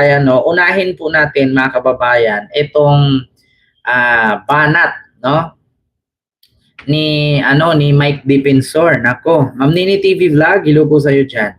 Ayan, no, unahin po natin mga kababayan itong banat, no, ni Mike Defensor. Nako, Ma'am Nini TV Vlog, hello po sa iyo diyan.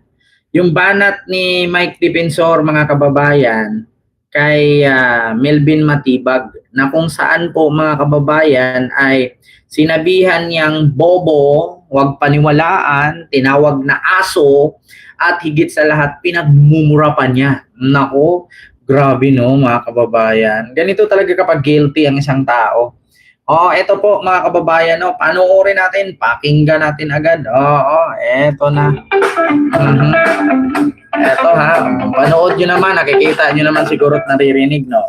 Yung banat ni Mike Defensor mga kababayan kay Melvin Matibag na kung saan po mga kababayan ay sinabihan niyang bobo, huwag paniwalaan, tinawag na aso, at higit sa lahat pinagmumura pa niya. Nako, grabe no mga kababayan. Ganito talaga kapag guilty ang isang tao. Ito po mga kababayan, no, panoorin natin, pakinggan natin agad. Eto na. Eto ha, panood nyo naman, nakikita nyo naman siguro at naririnig, no?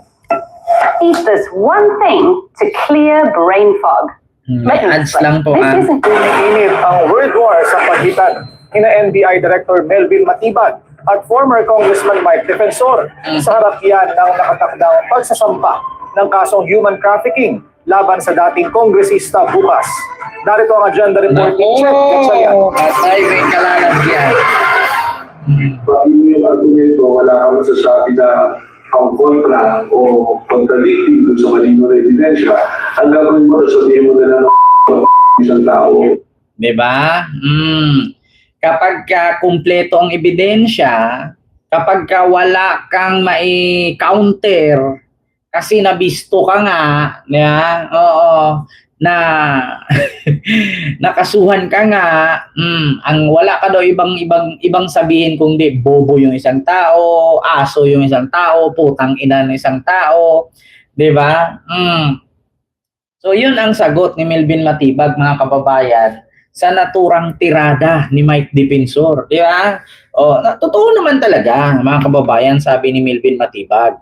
Eat this one thing to clear brain fog. May ads lang po ha. Umiinit ang World War sa pagitan ni NBI Director Melvin Matibag at former Congressman Mike Defensor sa harap yan ng nakatakdang pagsasampa ng kasong human trafficking laban sa dating kongresista bukas. Narito ang agenda reporting check. Patay, may kalalagyan. Pag yung argumento, wala kang masasabi na ang kontra o contradicting dun sa maling evidensya, ang gagawin mo, sabihin mo na lang isang tao. Diba? Kapag kumpleto ang ebidensya, kapag wala kang mai-counter, kasi nabisto ka nga, na nakasuhan ka nga, ang wala ka daw ibang sabihin kung di bobo yung isang tao, aso yung isang tao, putang ina ng isang tao, 'di ba? So yun ang sagot ni Melvin Matibag mga kababayan sa naturang tirada ni Mike Defensor, 'di ba? Totoo naman talaga mga kababayan, sabi ni Melvin Matibag.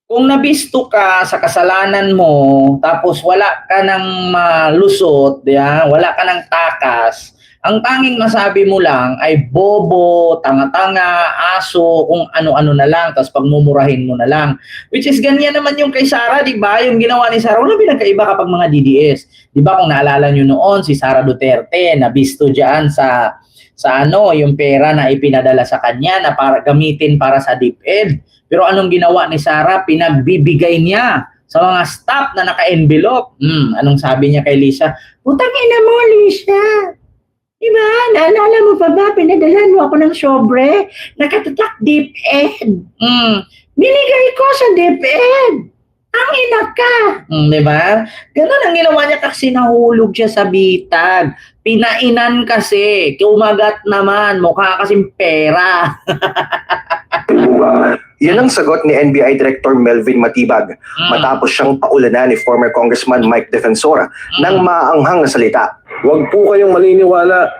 Kung nabisto ka sa kasalanan mo, tapos wala ka ng malusot, wala ka ng takas, ang tanging masabi mo lang ay bobo, tanga-tanga, aso, kung ano-ano na lang, tapos pagmumurahin mo na lang. Which is ganyan naman yung kay Sara, di ba? Yung ginawa ni Sara, wala pinagkaiba kapag mga DDS. Di ba kung naalala nyo noon, si Sara Duterte, nabisto dyan sa yung pera na ipinadala sa kanya na para gamitin para sa DepEd. Pero anong ginawa ni Sara? Pinagbibigay niya sa mga staff na naka-envelope. Anong sabi niya kay Lisa? Putang ina mo, Lisa. Diba? Naalala mo pa ba? Pinadalan mo ako ng sobre. Nakatatak DepEd. Binigay ko sa DepEd. Ang ina ka. Diba? Ganun ang ginawa niya kasi nahulog siya sa bitag. Pinainan kasi. Kumagat naman. Mukha kasing pera. Yan ang sagot ni NBI Director Melvin Matibag matapos siyang paulanan ni former Congressman Mike Defensor ng maanghang na salita. Huwag po kayong maniniwala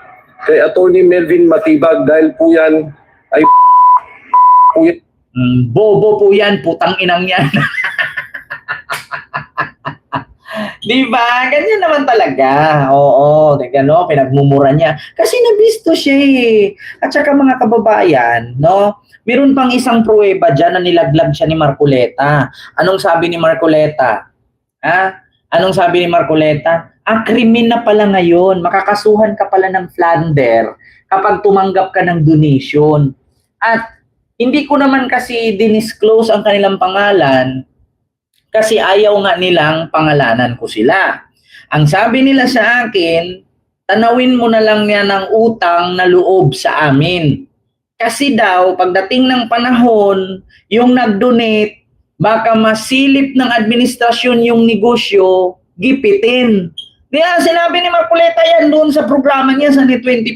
kay Attorney Melvin Matibag dahil po yan ay bobo po yan, putang inang yan. Diba? Ganyan naman talaga. Oo, gano, pinagmumura niya. Kasi nabisto siya eh. At saka mga kababayan, no? Meron pang isang pruweba dyan na nilaglag siya ni Marcoleta. Anong sabi ni Marcoleta? Anong sabi ni Marcoleta? Krimen na pala ngayon. Makakasuhan ka pala ng plunder kapag tumanggap ka ng donation. At hindi ko naman kasi dinisclose ang kanilang pangalan kasi ayaw nga nilang pangalanan ko sila. Ang sabi nila sa akin, tanawin mo na lang yan ng utang na loob sa amin. Kasi daw, pagdating ng panahon, yung nag-donate, baka masilip ng administrasyon yung negosyo, gipitin. Kaya sinabi ni Marcoleta yan doon sa programa niya sa Net25.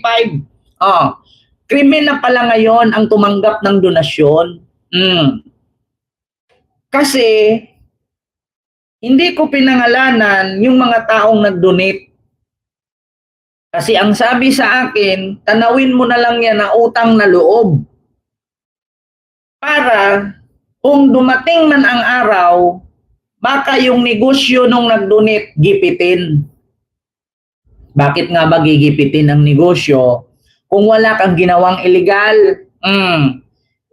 Krimen na pala ngayon ang tumanggap ng donasyon. Kasi, hindi ko pinangalanan yung mga taong nag-donate. Kasi ang sabi sa akin, tanawin mo na lang yan na utang na loob. Para kung dumating man ang araw, baka yung negosyo nung nag-donate gipitin. Bakit nga ba gigipitin ang negosyo kung wala kang ginawang illegal?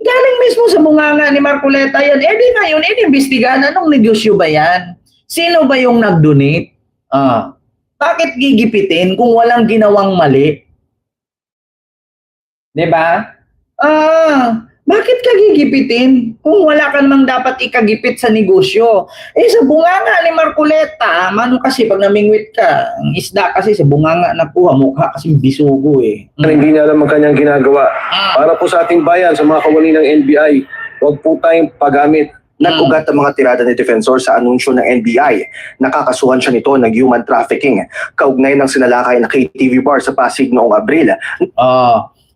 Galing mismo sa bunganga ni Marcoleta yan. Di ngayon, inimbestigahan, anong negosyo ba yan? Sino ba yung nag-donate? Bakit gigipitin kung walang ginawang mali? 'Di ba? Bakit ka gigipitin kung wala ka namang dapat ikagipit sa negosyo? Sa bunganga ni Marcoleta, mano kasi pag namingwit ka, ang isda kasi sa bunganga nakuha, mukha kasi bisugo eh. Hindi niya alam ang kanyang ginagawa. Para po sa ating bayan, sa mga kawani ng NBI, huwag po tayong paggamit. Nag-ugat ang mga tirada ni Defensor sa anunsyo ng NBI. Nakakasuhan siya nito ng human trafficking. Kaugnay ng sinalakay na KTV bar sa Pasig noong Abril.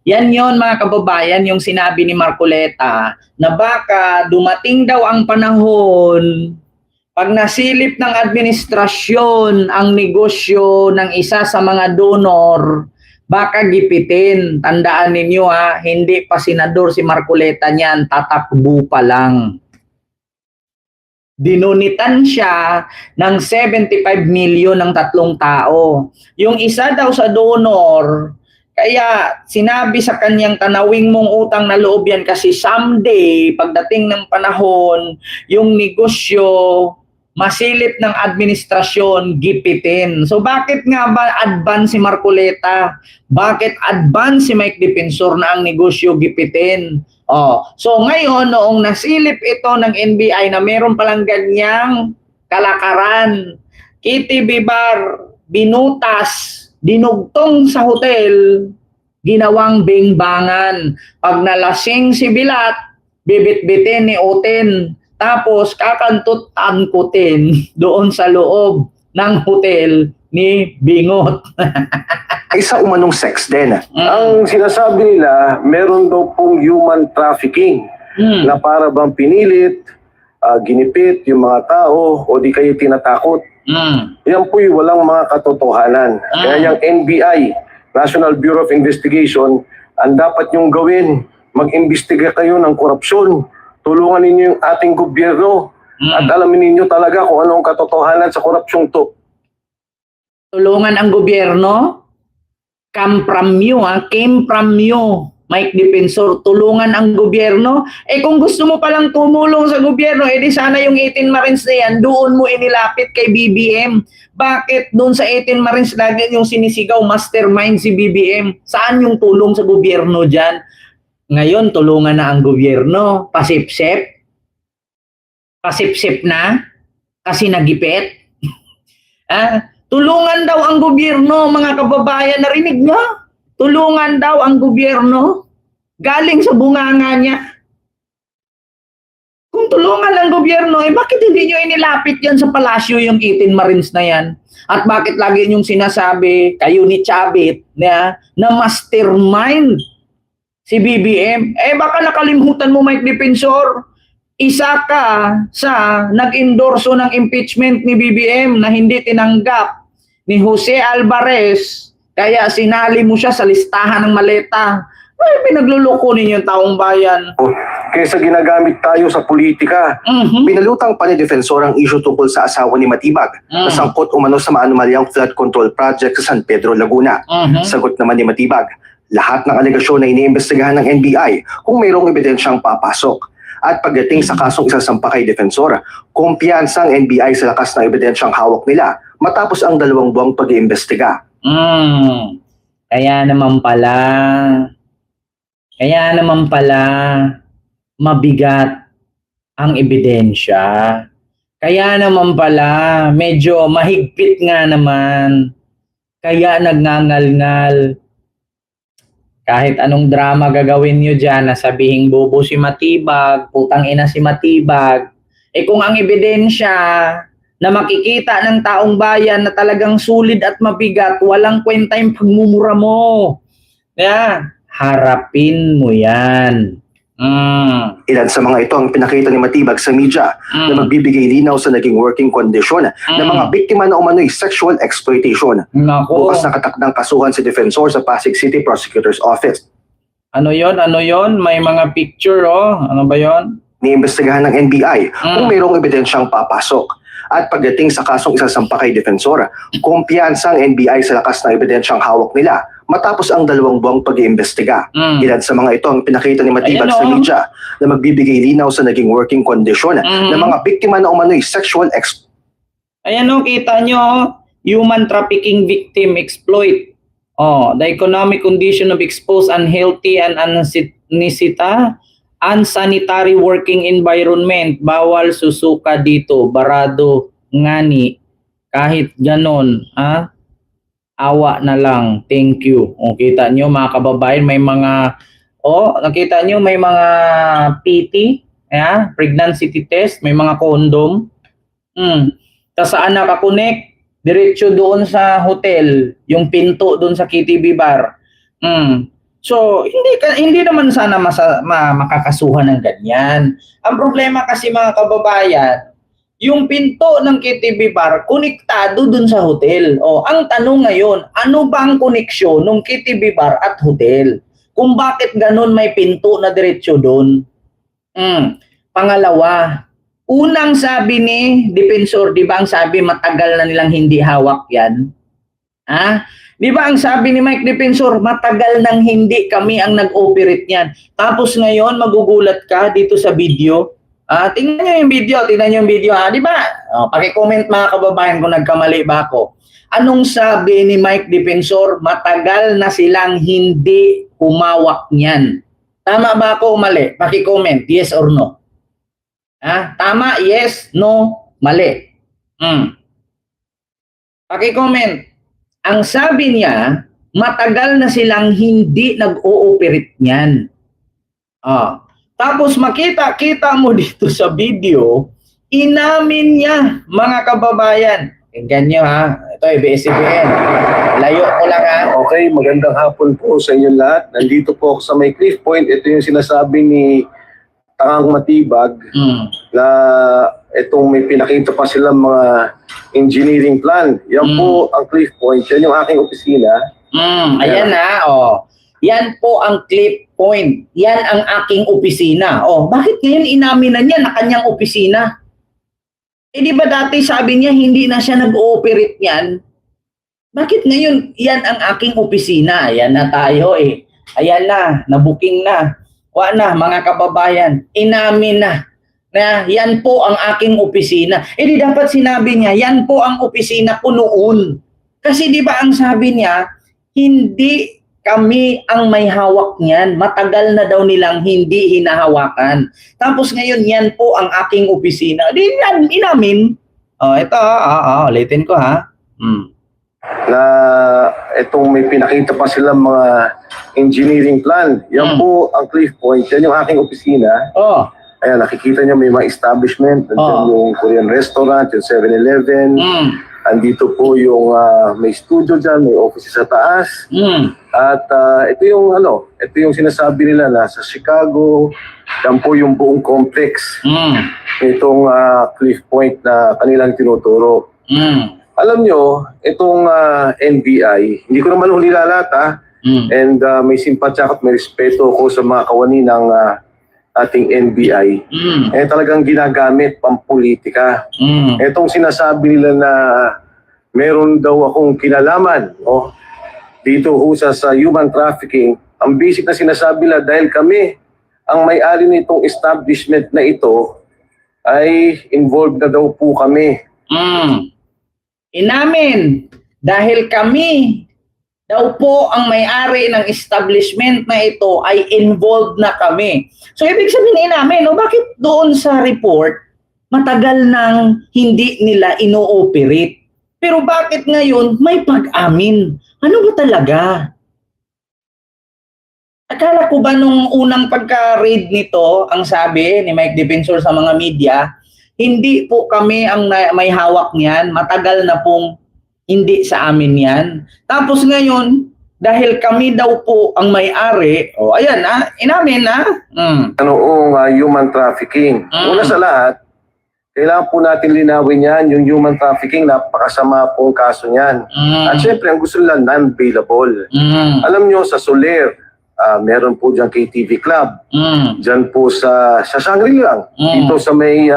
Yan yon mga kababayan, yung sinabi ni Marcoleta na baka dumating daw ang panahon pag nasilip ng administrasyon ang negosyo ng isa sa mga donor, baka gipitin. Tandaan ninyo hindi pa senador si Marcoleta niyan, tatakbo pa lang. Dinunitan siya ng 75 million ng 3 tao. Yung isa daw sa donor, kaya sinabi sa kanyang tanawing mong utang na loob yan kasi someday, pagdating ng panahon, yung negosyo masilip ng administrasyon, gipitin. So bakit nga ba advance si Marcoleta? Bakit advance si Mike Defensor na ang negosyo gipitin? So ngayon, noong nasilip ito ng NBI na meron palang ganyang kalakaran, KTV bar, binutas, dinugtong sa hotel, ginawang bingbangan. Pag nalasing si Bilat, bibit-bitin ni Oten, tapos kakantut-angkutin doon sa loob ng hotel ni Bingot. Isa umanong sex din. Ang sinasabi nila, meron daw pong human trafficking na para bang pinilit, ginipit yung mga tao o di kayo tinatakot. Yan po'y walang mga katotohanan. Kaya yung NBI, National Bureau of Investigation, ang dapat nyong gawin, mag-imbestiga kayo ng korupsyon. Tulungan ninyo yung ating gobyerno at alamin ninyo talaga kung anong katotohanan sa korupsyong to. Tulungan ang gobyerno? Come from you, came from you. Mike Defensor, tulungan ang gobyerno. Kung gusto mo palang tumulong sa gobyerno, di sana yung 18 Marines na yan, doon mo inilapit kay BBM. Bakit doon sa 18 Marines lagi yung sinisigaw, mastermind si BBM? Saan yung tulong sa gobyerno dyan? Ngayon, tulungan na ang gobyerno. Pasipsip? Pasipsip na? Kasi nagipit? Tulungan daw ang gobyerno, mga kababayan, narinig niyo? Tulungan daw ang gobyerno galing sa bunganga niya. Kung tulungan ang gobyerno, bakit hindi nyo inilapit yan sa palasyo yung 18 Marines na yan? At bakit lagi nyong sinasabi, kayo ni Chavit, na mastermind si BBM? Baka nakalimutan mo, Mike Defensor, isa ka sa nag-endorso ng impeachment ni BBM na hindi tinanggap ni Jose Alvarez. Kaya sinali mo siya sa listahan ng maleta. Pinagluloko ninyo yung taong bayan. Kaysa ginagamit tayo sa politika. Pinalutang pa ni Defensor ang issue tungkol sa asawa ni Matibag na sangkot umano sa maanumalyang flood control project sa San Pedro, Laguna. Sagot naman ni Matibag, lahat ng alegasyon na iniimbestigahan ng NBI kung mayroong ebidensyang papasok. At pagdating sa kasong isasampa kay Defensor, kumpiyansang NBI sa lakas ng ebidensyang hawak nila matapos ang 2 buwang pag-iimbestiga. Kaya naman pala mabigat ang ebidensya. Kaya naman pala medyo mahigpit nga naman. Kaya nagngangal-ngal. Kahit anong drama gagawin nyo dyan, nasabihing bobo si Matibag, putang ina si Matibag. Kung ang ebidensya na makikita ng taong bayan na talagang sulit at mabigat, walang kwenta yung pagmumura mo. Harapin mo yan. Ilan sa mga ito ang pinakita ni Matibag sa media na magbibigay linaw sa naging working condition ng mga biktima na umano'y sexual exploitation. Bukas nakatakdang kasuhan si Defensor sa Pasig City Prosecutor's Office. Ano yon? May mga picture, Ano ba yon? Niimbestigahan ng NBI kung mayroong ebidensyang papasok. At pagdating sa kasong isasampa kay Defensor, kumpiyansang NBI sa lakas ng ebidensyang hawak nila matapos ang 2 buwang pag-iimbestiga. Ilan sa mga ito ang pinakita ni Matibag sa media na magbibigay linaw sa naging working condition ng mga biktima na umano'y sexual kita nyo, human trafficking victim exploit. The economic condition of exposed, unhealthy, and unanisita unsanitary working environment, bawal susuka dito, barado ngani. Kahit ganon, awa na lang. Thank you. O, kita nyo mga kababayan, may mga, nakita nyo may mga PT, pregnancy test, may mga condom. Tas saan nakakonect? Diretso doon sa hotel, yung pinto doon sa KTV bar. So, hindi naman sana makakasuhan ng ganyan. Ang problema kasi mga kababayan, yung pinto ng KTV bar, konektado dun sa hotel. Ang tanong ngayon, ano bang koneksyon ng KTV bar at hotel? Kung bakit ganun may pinto na diretso dun? Pangalawa, unang sabi ni Defensor, di ba ang sabi matagal na nilang hindi hawak yan? Di ba ang sabi ni Mike Defensor, matagal nang hindi kami ang nag-operate niyan. Tapos ngayon, magugulat ka dito sa video. Tingnan nyo yung video, di ba? Paki-comment mga kababayan kung nagkamali ba ako. Anong sabi ni Mike Defensor? Matagal na silang hindi humawak niyan. Tama ba ako o mali? Paki-comment, yes or no. Tama, yes, no, mali. Paki-comment. Ang sabi niya, matagal na silang hindi nag-ooperate niyan. Tapos makita-kita mo dito sa video, inamin niya, mga kababayan. Tingnan nyo ito ABS-CBN. Layo ko lang Okay, magandang hapon po sa inyong lahat. Nandito po ako sa may Cliff Point. Ito yung sinasabi ni Tangang Matibag na itong may pinakita pa silang mga engineering plan. Yan po ang Cliff Point. Yan yung aking opisina. Ayan Yan po ang Cliff Point. Yan ang aking opisina. Bakit ngayon inamin na niya na kanyang opisina? Di ba dati sabi niya hindi na siya nag-ooperate niyan? Bakit ngayon yan ang aking opisina? Ayan na tayo Ayan na, nabuking na. Na mga kababayan, inamin na yan po ang aking opisina. Di dapat sinabi niya, yan po ang opisina ko noon. Kasi di ba ang sabi niya, hindi kami ang may hawak niyan. Matagal na daw nilang hindi hinahawakan. Tapos ngayon, yan po ang aking opisina. Di inamin. Ito ulitin ko Na itong may pinakita pa silang mga engineering plan. Yan po ang Cliff Point. Yan yung aking opisina. Ayan, nakikita niyo may mga establishment. Nandiyan yung Korean restaurant, yung 7-Eleven. Andito po yung may studio dyan, may office sa taas. At ito yung sinasabi nila na sa Chicago, yan po yung buong complex. Itong Cliff Point na kanilang tinuturo. Alam nyo, itong NBI, hindi ko naman nilalata, and may simpatya at may respeto ko sa mga kawani ng ating NBI, talagang ginagamit pampolitika. Itong sinasabi nila na meron daw akong kinalaman dito sa human trafficking, ang basic na sinasabi nila dahil kami ang may-ari nitong establishment na ito ay involved na daw po kami. Inamin, dahil kami daw po ang may-ari ng establishment na ito ay involved na kami. So ibig sabihin namin, bakit doon sa report matagal nang hindi nila ino-operate? Pero bakit ngayon may pag-amin? Ano ba talaga? Akala ko ba nung unang pagka-read nito, ang sabi ni Mike Defensor sa mga media, hindi po kami ang may hawak niyan, matagal na pong hindi sa amin yan. Tapos ngayon, dahil kami daw po ang may-ari, ayan inamin Noong human trafficking. Una sa lahat, kailangan po natin linawin yan, yung human trafficking, napakasama pong kaso niyan. At syempre, ang gusto nila non-bailable. Alam nyo, sa Soler, meron po dyan KTV Club. Dyan po sa Shangri-La, dito sa may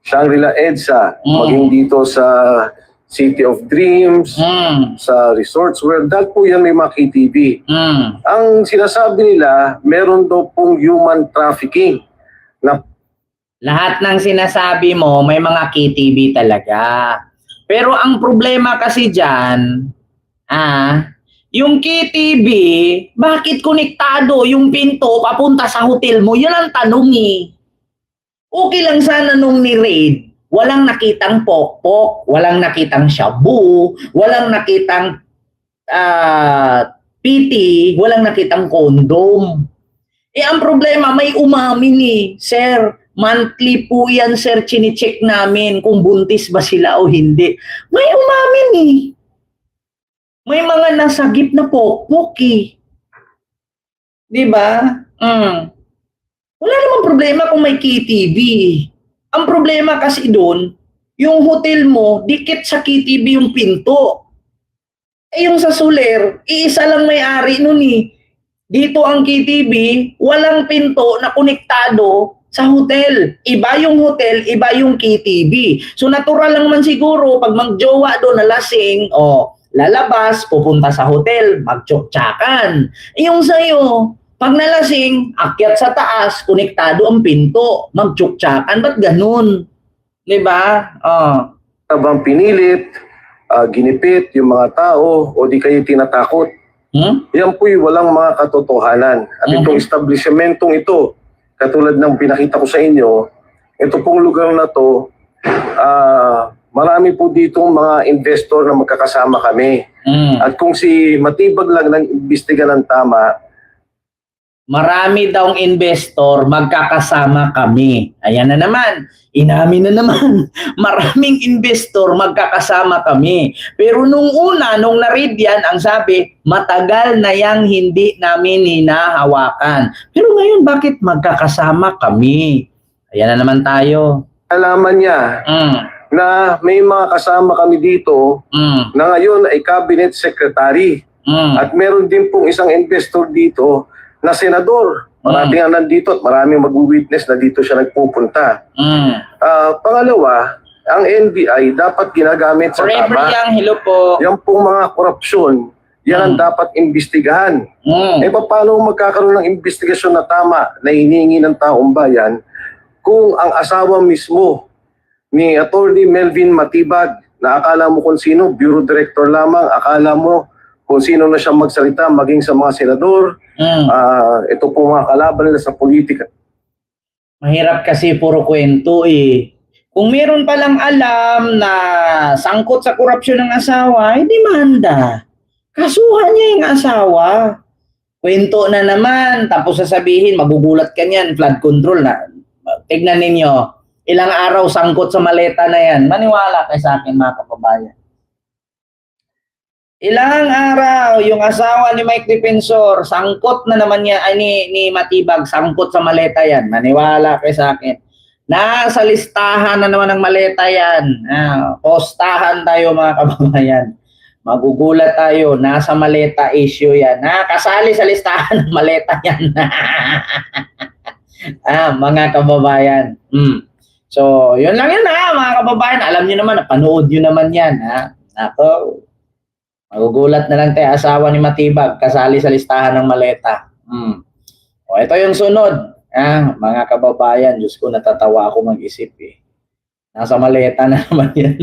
Shangri-La EDSA, maging dito sa City of Dreams, sa Resorts World, dahil po yan may mga KTV. Ang sinasabi nila, meron daw pong human trafficking. Lahat ng sinasabi mo, may mga KTV talaga. Pero ang problema kasi dyan, Yung KTV, bakit konektado yung pinto papunta sa hotel mo? Yun ang tanong eh. Okay lang sana nung ni-raid, walang nakitang pokpok, walang nakitang shabu, walang nakitang PT, walang nakitang condom. Eh ang problema, may umamin eh. Sir, monthly po yan, sir, chine-check namin kung buntis ba sila o hindi. May umamin eh. May mga nasagip na pokpok eh. Di ba? Wala namang problema kung may KTV. Ang problema kasi doon, yung hotel mo, dikit sa KTV yung pinto. Eh yung sa Soler, iisa lang may-ari nun eh. Dito ang KTV, walang pinto na konektado sa hotel. Iba yung hotel, iba yung KTV. So natural lang man siguro, pag magjowa doon na lasing, lalabas, pupunta sa hotel, magtsuktsakan. Yung sa'yo, pag nalasing, akyat sa taas, konektado ang pinto, magtsuktsakan. Ba't ganun? Diba? Bang pinilit, ginipit yung mga tao o di kayo tinatakot. Yan po'y walang mga katotohanan. At itong establishmentong ito, katulad ng pinakita ko sa inyo, ito pong lugar na to, marami po ditong mga investor na magkakasama kami. At kung si Matibag lang nang-imbestiga ng tama, marami daw investor, magkakasama kami. Ayan na naman. Inamin na naman. Maraming investor, magkakasama kami. Pero nung una, nung na-read yan, ang sabi, matagal na yang hindi namin hinahawakan. Pero ngayon, bakit magkakasama kami? Ayan na naman tayo. alaman niya na may mga kasama kami dito na ngayon ay cabinet secretary. At meron din pong isang investor dito na senador. Maraming ang nandito at maraming mag-witness na dito siya nagpupunta. Pangalawa, ang NBI dapat ginagamit sa tama. Hello po. Yan pong mga korupsyon, yan ang dapat imbestigahan. Eh paano magkakaroon ng investigasyon na tama na hinihingi ng taong bayan kung ang asawa mismo ni Attorney Melvin Matibag, na akala mo kung sino, Bureau Director lamang, akala mo kung sino na siya magsalita maging sa mga senador, ito po mga kalaban nila sa politika. Mahirap kasi puro kwento eh. Kung meron palang alam na sangkot sa korupsyon ng asawa, hindi manda. Kasuhan niya yung asawa. Kwento na naman, tapos sasabihin, magugulat ka niyan, flood control na. Tignan ninyo, ilang araw sangkot sa maleta na yan. Maniwala kayo sa akin mga kababayan. Ilang araw, yung asawa ni Mike Defensor, sangkot na naman niya, ay ni Matibag, sangkot sa maleta yan. Maniwala kayo sa akin. Nasa listahan na naman ng maleta yan. Postahan tayo mga kababayan. Magugulat tayo, nasa maleta issue yan. Kasali sa listahan ng maleta yan. Mga kababayan. So, yun lang yun mga kababayan. Alam niyo naman, napanood niyo naman yan. Ako, magugulat na lang tayo, asawa ni Matibag, kasali sa listahan ng maleta. O, ito yung sunod. Mga kababayan, Diyos ko, natatawa ako mag-isip eh. Nasa maleta na naman yan.